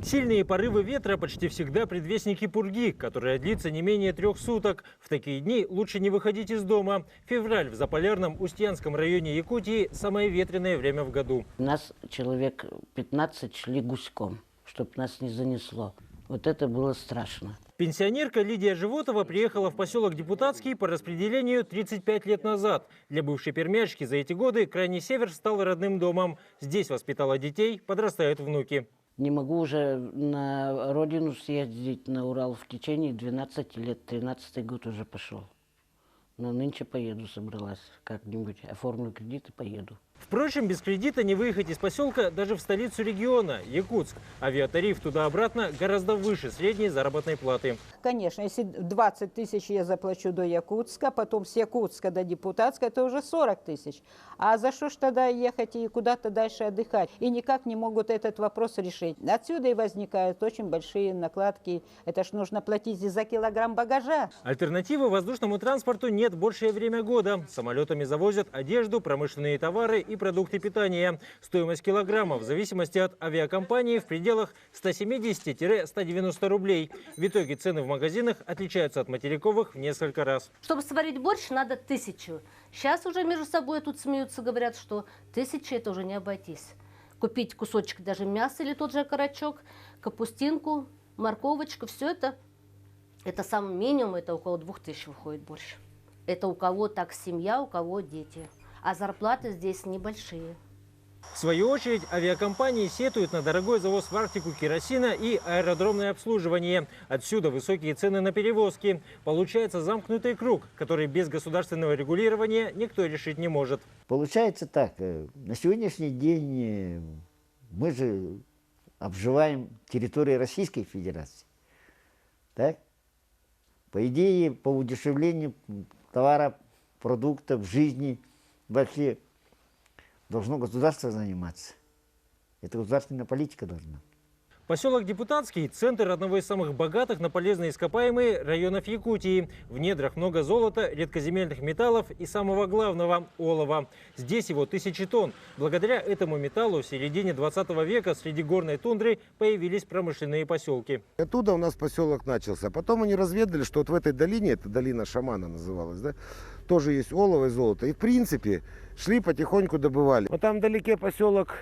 Сильные порывы ветра почти всегда предвестники пурги, которая длится не менее 3 суток. В такие дни лучше не выходить из дома. Февраль в заполярном Устьянском районе Якутии – самое ветреное время в году. Нас человек 15 шли гуськом, чтобы нас не занесло. Вот это было страшно. Пенсионерка Лидия Животова приехала в поселок Депутатский по распределению 35 лет назад. Для бывшей пермячки за эти годы крайний север стал родным домом. Здесь воспитала детей, подрастают внуки. Не могу уже на родину съездить, на Урал, в течение 12 лет. 13-й год уже пошел. Но нынче поеду, собралась как-нибудь. Оформлю кредит и поеду. Впрочем, без кредита не выехать из поселка даже в столицу региона – Якутск. Авиатариф туда-обратно гораздо выше средней заработной платы. Конечно, если 20 тысяч я заплачу до Якутска, потом с Якутска до Депутатска, это уже 40 тысяч. А за что ж тогда ехать и куда-то дальше отдыхать? И никак не могут этот вопрос решить. Отсюда и возникают очень большие накладки. Это ж нужно платить и за килограмм багажа. Альтернативы воздушному транспорту нет большее время года. Самолетами завозят одежду, промышленные товары и продукты питания. Стоимость килограмма в зависимости от авиакомпании в пределах 170-190 рублей. В итоге цены в магазинах отличаются от материковых в несколько раз. Чтобы сварить борщ, надо 1000. Сейчас уже между собой тут смеются, говорят, что 1000 это уже не обойтись. Купить кусочек даже мяса или тот же окорочок, капустинку, морковочку, все это самый минимум, это около 2000 выходит борщ. Это у кого так семья, у кого дети. А зарплаты здесь небольшие. В свою очередь, авиакомпании сетуют на дорогой завоз в Арктику керосина и аэродромное обслуживание. Отсюда высокие цены на перевозки. Получается замкнутый круг, который без государственного регулирования никто решить не может. Получается так, на сегодняшний день мы же обживаем территорию Российской Федерации. Так? По идее, по удешевлению товара, продуктов, жизни вообще должно государство заниматься. Это государственная политика должна. Поселок Депутатский – центр одного из самых богатых на полезные ископаемые районов Якутии. В недрах много золота, редкоземельных металлов и самого главного – олова. Здесь его 1000 тонн. Благодаря этому металлу в середине 20 века среди горной тундры появились промышленные поселки. Оттуда у нас поселок начался. Потом они разведали, что вот в этой долине, это долина шамана называлась, да, тоже есть олово и золото. И в принципе шли потихоньку добывали. Вот там вдалеке поселок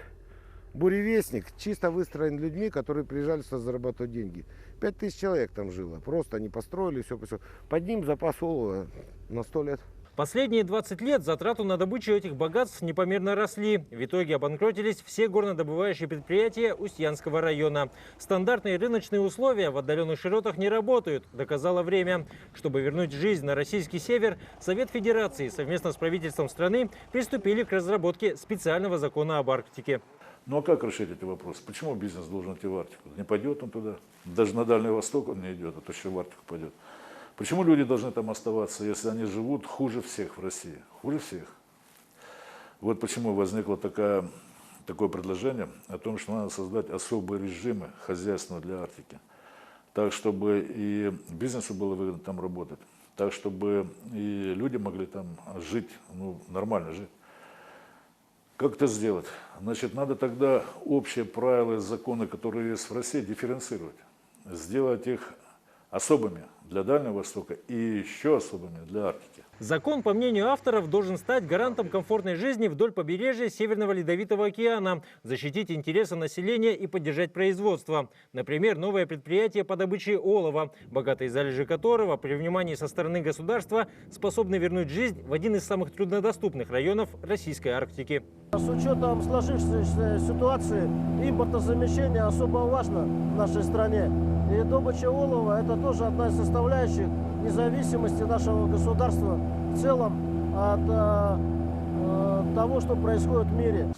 Буревестник, чисто выстроен людьми, которые приезжали сюда зарабатывать деньги. 5000 человек там жило. Просто они построили все. Под ним запас олова на 100 лет. Последние 20 лет затраты на добычу этих богатств непомерно росли. В итоге обанкротились все горнодобывающие предприятия Устьянского района. Стандартные рыночные условия в отдаленных широтах не работают, доказало время. Чтобы вернуть жизнь на российский север, Совет Федерации совместно с правительством страны приступили к разработке специального закона об Арктике. Ну а как решить эти вопросы? Почему бизнес должен идти в Арктику? Не пойдет он туда. Даже на Дальний Восток он не идет, а то еще в Арктику пойдет. Почему люди должны там оставаться, если они живут хуже всех в России? Хуже всех. Вот почему возникло такое предложение о том, что надо создать особые режимы хозяйственные для Арктики. Так, чтобы и бизнесу было выгодно там работать. Так, чтобы и люди могли там жить, нормально жить. Как это сделать? Значит, надо тогда общие правила и законы, которые есть в России, дифференцировать. Сделать их особыми для Дальнего Востока и еще особыми для Арктики. Закон, по мнению авторов, должен стать гарантом комфортной жизни вдоль побережья Северного Ледовитого океана, защитить интересы населения и поддержать производство. Например, новое предприятие по добыче олова, богатые залежи которого при внимании со стороны государства способны вернуть жизнь в один из самых труднодоступных районов российской Арктики. С учетом сложившейся ситуации импортозамещение особо важно в нашей стране. И добыча олова – это тоже одна из составляющих независимости нашего государства в целом от того, что происходит в мире.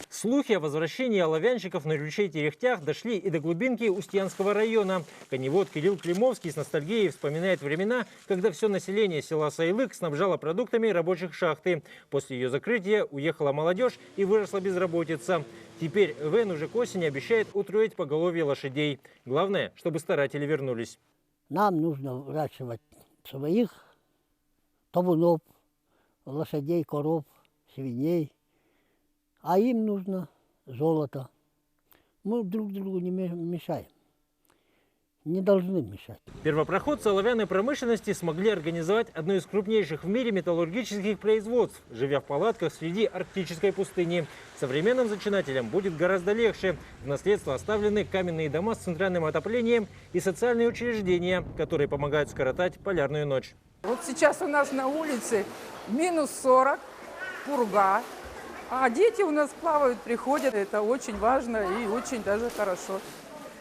Слухи о возвращении оловянщиков на ручей-терехтях дошли и до глубинки Устьянского района. Коневод Кирилл Климовский с ностальгией вспоминает времена, когда все население села Сайлык снабжало продуктами рабочих шахты. После ее закрытия уехала молодежь и выросла безработица. Теперь ВЭН уже к осени обещает утроить поголовье лошадей. Главное, чтобы старатели вернулись. Нам нужно выращивать своих табунов, лошадей, коров, свиней. А им нужно золото. Мы друг другу не мешаем. Не должны мешать. Первопроходцы оловянной промышленности смогли организовать одно из крупнейших в мире металлургических производств, живя в палатках среди арктической пустыни. Современным зачинателям будет гораздо легче. В наследство оставлены каменные дома с центральным отоплением и социальные учреждения, которые помогают скоротать полярную ночь. Вот сейчас у нас на улице минус 40, пурга, а дети у нас плавают, приходят. Это очень важно и очень даже хорошо.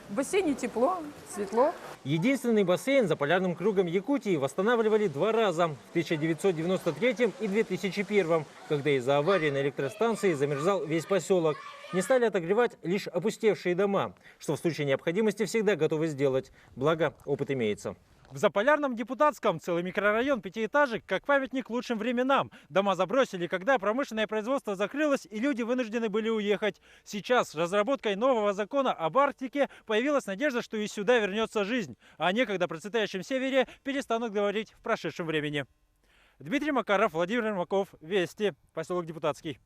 В бассейне тепло, светло. Единственный бассейн за полярным кругом Якутии восстанавливали 2 раза – в 1993 и 2001, когда из-за аварии на электростанции замерзал весь поселок. Не стали отогревать лишь опустевшие дома, что в случае необходимости всегда готовы сделать. Благо, опыт имеется. В Заполярном депутатском целый микрорайон пятиэтажек как памятник лучшим временам. Дома забросили, когда промышленное производство закрылось и люди вынуждены были уехать. Сейчас с разработкой нового закона об Арктике появилась надежда, что и сюда вернется жизнь. А о некогда процветающем севере перестанут говорить в прошедшем времени. Дмитрий Макаров, Владимир Ермаков, Вести, поселок Депутатский.